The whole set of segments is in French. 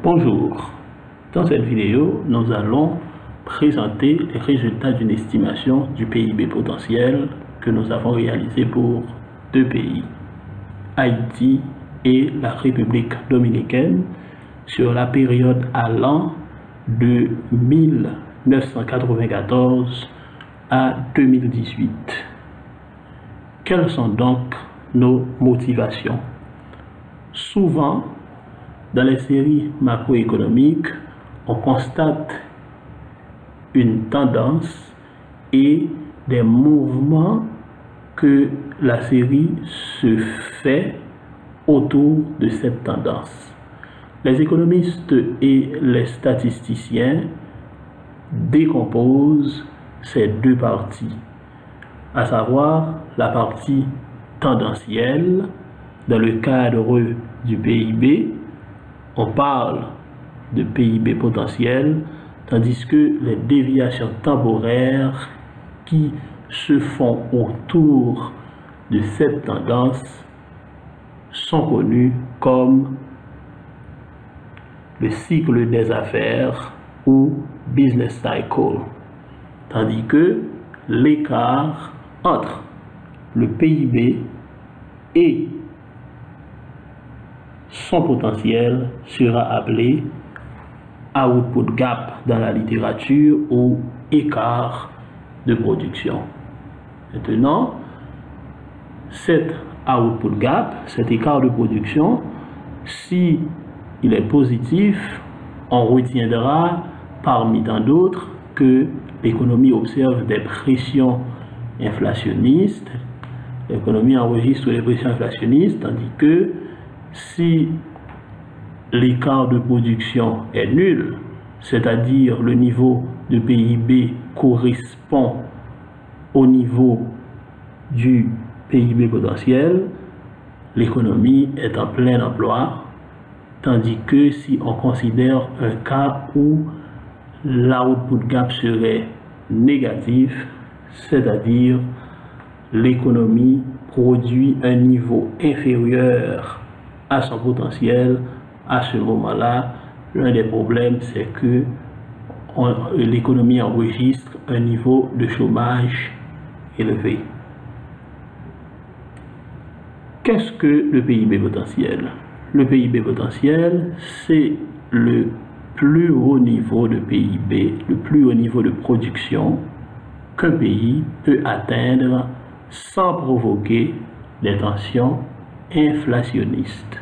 Bonjour, dans cette vidéo, nous allons présenter les résultats d'une estimation du PIB potentiel que nous avons réalisé pour deux pays, Haïti et la République dominicaine, sur la période allant de 1994 à 2018. Quelles sont donc nos motivations? Souvent, dans les séries macroéconomiques, on constate une tendance et des mouvements que la série se fait autour de cette tendance. Les économistes et les statisticiens décomposent ces deux parties, à savoir la partie tendancielle dans le cadre du PIB. On parle de PIB potentiel, tandis que les déviations temporaires qui se font autour de cette tendance sont connues comme le cycle des affaires ou business cycle, tandis que l'écart entre le PIB et son potentiel sera appelé output gap dans la littérature ou écart de production. Maintenant, cet output gap, cet écart de production, si il est positif, on retiendra parmi tant d'autres que l'économie observe des pressions inflationnistes, l'économie enregistre des pressions inflationnistes, tandis que si l'écart de production est nul, c'est-à-dire le niveau de PIB correspond au niveau du PIB potentiel, l'économie est en plein emploi, tandis que si on considère un cas où l'output gap serait négatif, c'est-à-dire l'économie produit un niveau inférieur à son potentiel, à ce moment-là, l'un des problèmes, c'est que l'économie enregistre un niveau de chômage élevé. Qu'est-ce que le PIB potentiel? Le PIB potentiel, c'est le plus haut niveau de PIB, le plus haut niveau de production qu'un pays peut atteindre sans provoquer des tensions inflationnistes.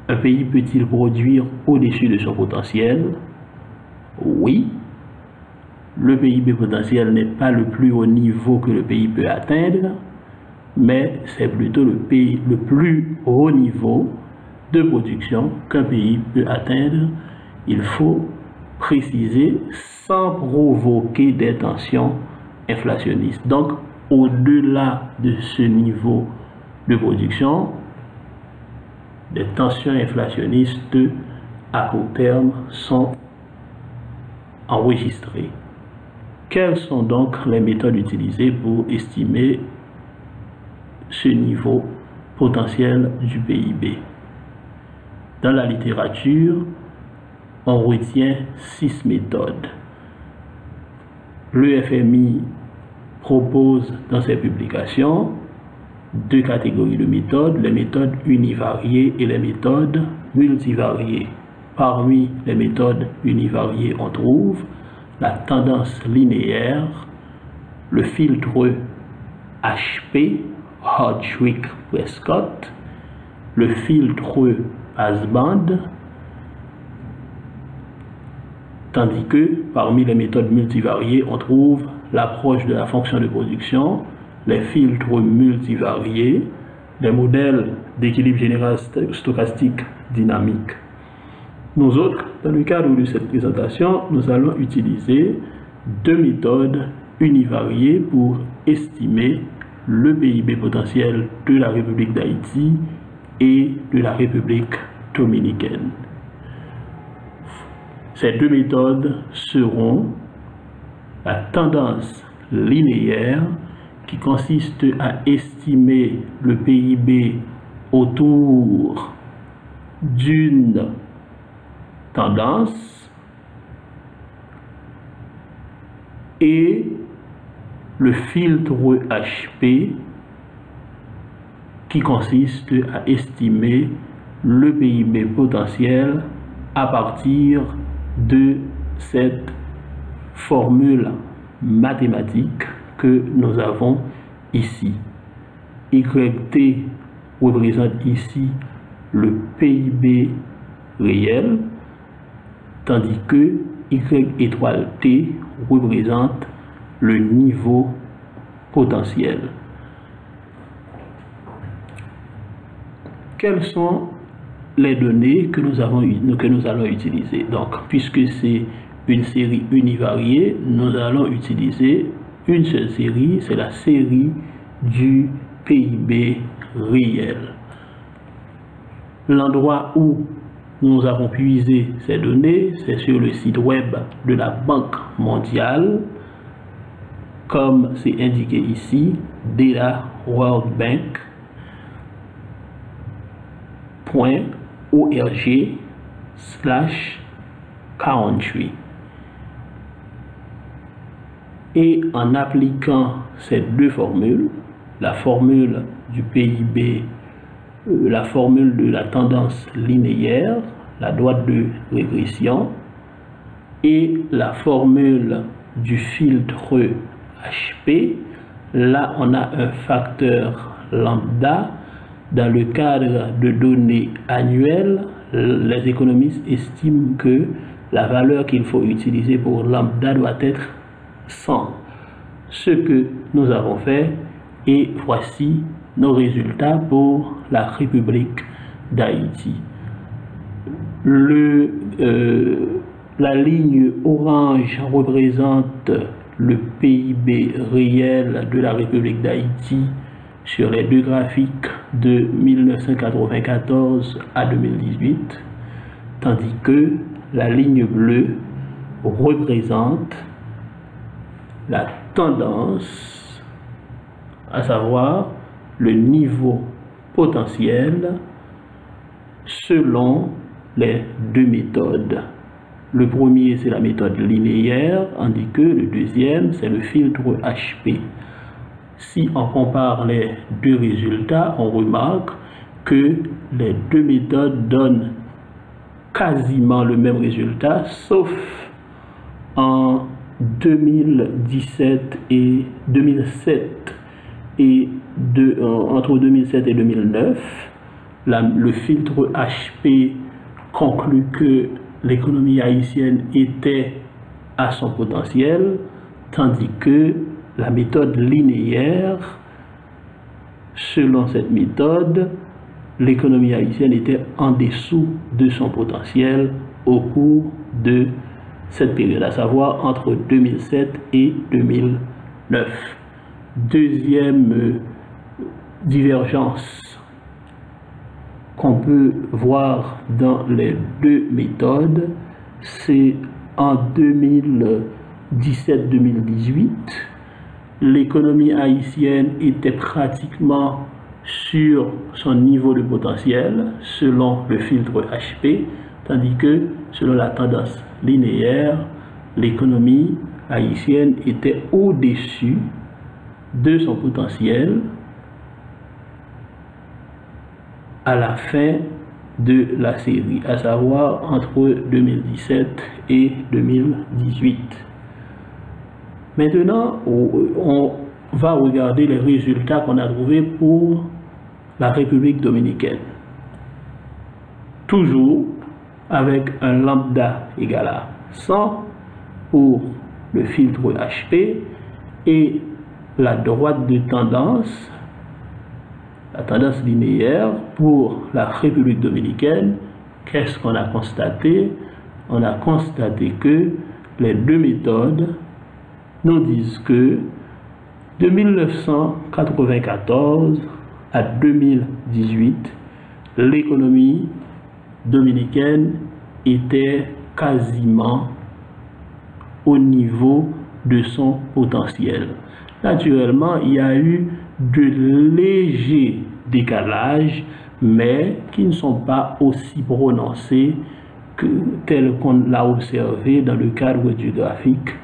Un pays peut-il produire au-dessus de son potentiel? Oui. Le PIB potentiel n'est pas le plus haut niveau que le pays peut atteindre, mais c'est plutôt le plus haut niveau de production qu'un pays peut atteindre. Il faut préciser sans provoquer des tensions inflationnistes. Donc, au-delà de ce niveau de production, des tensions inflationnistes à court terme sont enregistrées. Quelles sont donc les méthodes utilisées pour estimer ce niveau potentiel du PIB? Dans la littérature, on retient 6 méthodes. Le FMI propose dans ses publications deux catégories de méthodes, les méthodes univariées et les méthodes multivariées. Parmi les méthodes univariées, on trouve la tendance linéaire, le filtre HP, Hodgwick-Prescott, le filtre passband, tandis que parmi les méthodes multivariées, on trouve l'approche de la fonction de production, les filtres multivariés, les modèles d'équilibre général stochastique dynamique. Nous autres, dans le cadre de cette présentation, nous allons utiliser deux méthodes univariées pour estimer le PIB potentiel de la République d'Haïti et de la République dominicaine. Ces deux méthodes seront la tendance linéaire, qui consiste à estimer le PIB autour d'une tendance et le filtre HP qui consiste à estimer le PIB potentiel à partir de cette formule mathématique que nous avons ici. YT représente ici le PIB réel, tandis que Y étoile T représente le niveau potentiel. Quelles sont les données que nous allons utiliser? Donc, puisque c'est une série univariée, nous allons utiliser une seule série, c'est la série du PIB réel. L'endroit où nous avons puisé ces données, c'est sur le site web de la Banque mondiale, comme c'est indiqué ici, dataworldbank.org/country. Et en appliquant ces deux formules, la formule du PIB, la formule de la tendance linéaire, la droite de régression, et la formule du filtre HP, là on a un facteur lambda. Dans le cadre de données annuelles, les économistes estiment que la valeur qu'il faut utiliser pour lambda doit être 100. Ce que nous avons fait, et voici nos résultats pour la République d'Haïti. La ligne orange représente le PIB réel de la République d'Haïti sur les deux graphiques de 1994 à 2018, tandis que la ligne bleue représente la tendance, à savoir le niveau potentiel selon les deux méthodes. Le premier, c'est la méthode linéaire, tandis que le deuxième, c'est le filtre HP. Si on compare les deux résultats, on remarque que les deux méthodes donnent quasiment le même résultat, sauf en 2017 et 2007 et entre 2007 et 2009, le filtre HP conclut que l'économie haïtienne était à son potentiel, tandis que la méthode linéaire, selon cette méthode, l'économie haïtienne était en dessous de son potentiel au cours de cette période, à savoir entre 2007 et 2009. Deuxième divergence qu'on peut voir dans les deux méthodes, c'est en 2017-2018, l'économie haïtienne était pratiquement sur son niveau de potentiel selon le filtre HP, tandis que selon la tendance linéaire, l'économie haïtienne était au-dessus de son potentiel à la fin de la série, à savoir entre 2017 et 2018. Maintenant, on va regarder les résultats qu'on a trouvés pour la République dominicaine. Toujours avec un lambda égal à 100 pour le filtre HP et la droite de tendance, la tendance linéaire pour la République dominicaine. Qu'est-ce qu'on a constaté? On a constaté que les deux méthodes nous disent que de 1994 à 2018, l'économie dominicaine était quasiment au niveau de son potentiel. Naturellement, il y a eu de légers décalages, mais qui ne sont pas aussi prononcés tel qu'on l'a observé dans le cadre du graphique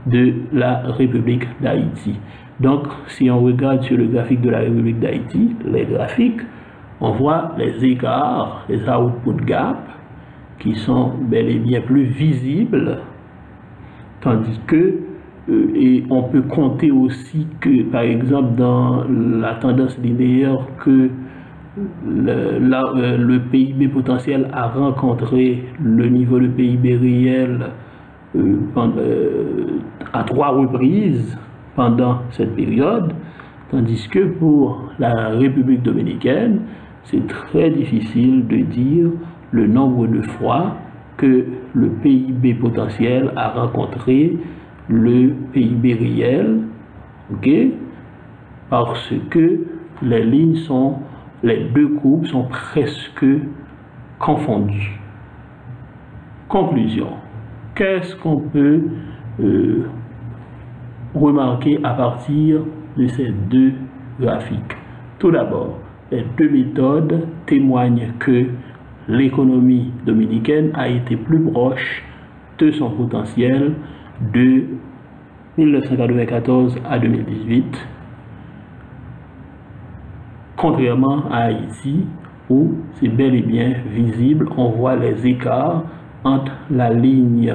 de la République d'Haïti. Donc, si on regarde sur le graphique de la République d'Haïti, les graphiques, on voit les écarts, les output gaps, qui sont bel et bien plus visibles, tandis que, et on peut compter aussi que, par exemple, dans la tendance linéaire, que le PIB potentiel a rencontré le niveau de PIB réel à 3 reprises pendant cette période, tandis que pour la République dominicaine, c'est très difficile de dire le nombre de fois que le PIB potentiel a rencontré le PIB réel, ok, parce que les deux courbes sont presque confondues. Conclusion. Qu'est-ce qu'on peut remarquer à partir de ces deux graphiques? Tout d'abord, les deux méthodes témoignent que l'économie dominicaine a été plus proche de son potentiel de 1994 à 2018, contrairement à Haïti, où c'est bel et bien visible, on voit les écarts entre la ligne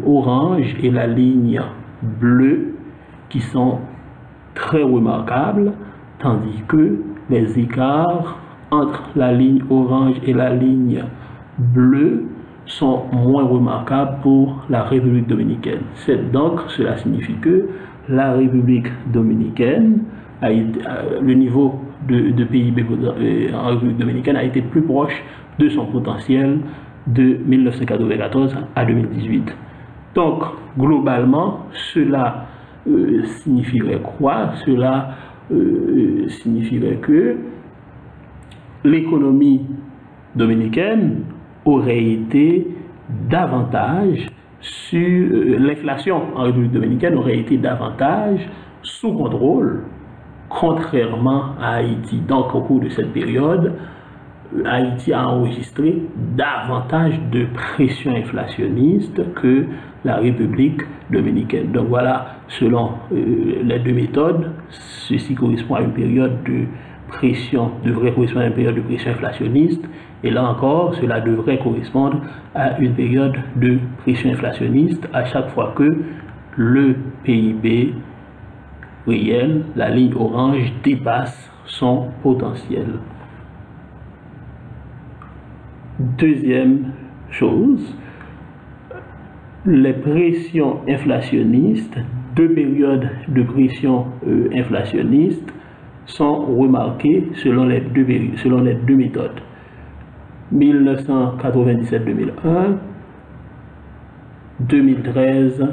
orange et la ligne bleue qui sont très remarquables, tandis que les écarts entre la ligne orange et la ligne bleue sont moins remarquables pour la République dominicaine. Donc, cela signifie que la République dominicaine a été, le niveau de PIB en République dominicaine a été plus proche de son potentiel de 1994 à 2018. Donc, globalement, cela signifierait quoi? Cela signifierait que l'économie dominicaine aurait été davantage sur l'inflation en République dominicaine aurait été davantage sous contrôle, contrairement à Haïti. Donc, au cours de cette période, Haïti a enregistré davantage de pression inflationniste que la République dominicaine. Donc voilà, selon les deux méthodes, ceci correspond à une période de pression, devrait correspondre à une période de pression inflationniste. Et là encore, cela devrait correspondre à une période de pression inflationniste à chaque fois que le PIB réel, la ligne orange, dépasse son potentiel. Deuxième chose, les pressions inflationnistes, deux périodes de pression inflationniste sont remarquées selon les deux méthodes. 1997-2001, 2013-2016.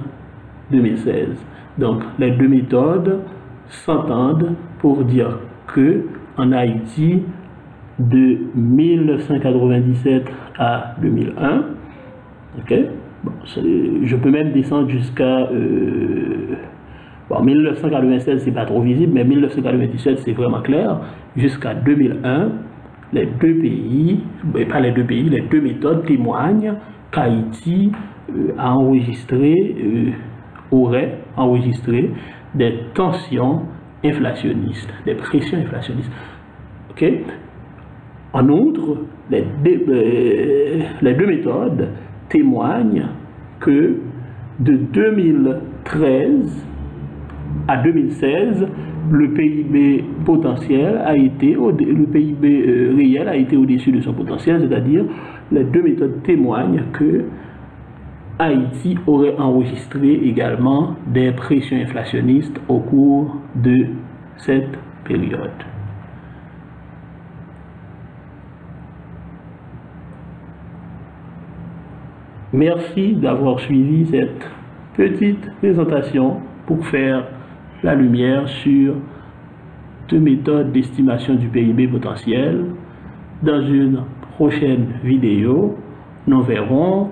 Donc, les deux méthodes s'entendent pour dire que en Haïti, de 1997 à 2001, ok, bon, je peux même descendre jusqu'à 1996, c'est pas trop visible, mais 1997 c'est vraiment clair, jusqu'à 2001, les deux pays, pas les deux pays, les deux méthodes témoignent qu'Haïti aurait enregistré des tensions inflationnistes, des pressions inflationnistes. Ok. En outre, les deux méthodes témoignent que de 2013 à 2016, le PIB potentiel a été, le PIB réel a été au-dessus de son potentiel, c'est-à-dire les deux méthodes témoignent que Haïti aurait enregistré également des pressions inflationnistes au cours de cette période. Merci d'avoir suivi cette petite présentation pour faire la lumière sur deux méthodes d'estimation du PIB potentiel. Dans une prochaine vidéo, nous verrons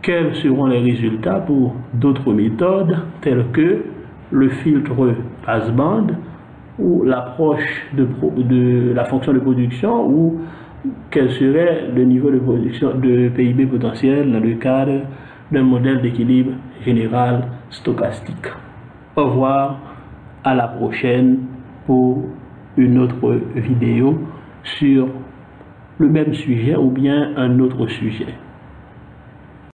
quels seront les résultats pour d'autres méthodes telles que le filtre passeband ou l'approche de la fonction de production ou quel serait le niveau de production de PIB potentiel dans le cadre d'un modèle d'équilibre général stochastique. Au revoir, à la prochaine pour une autre vidéo sur le même sujet ou bien un autre sujet.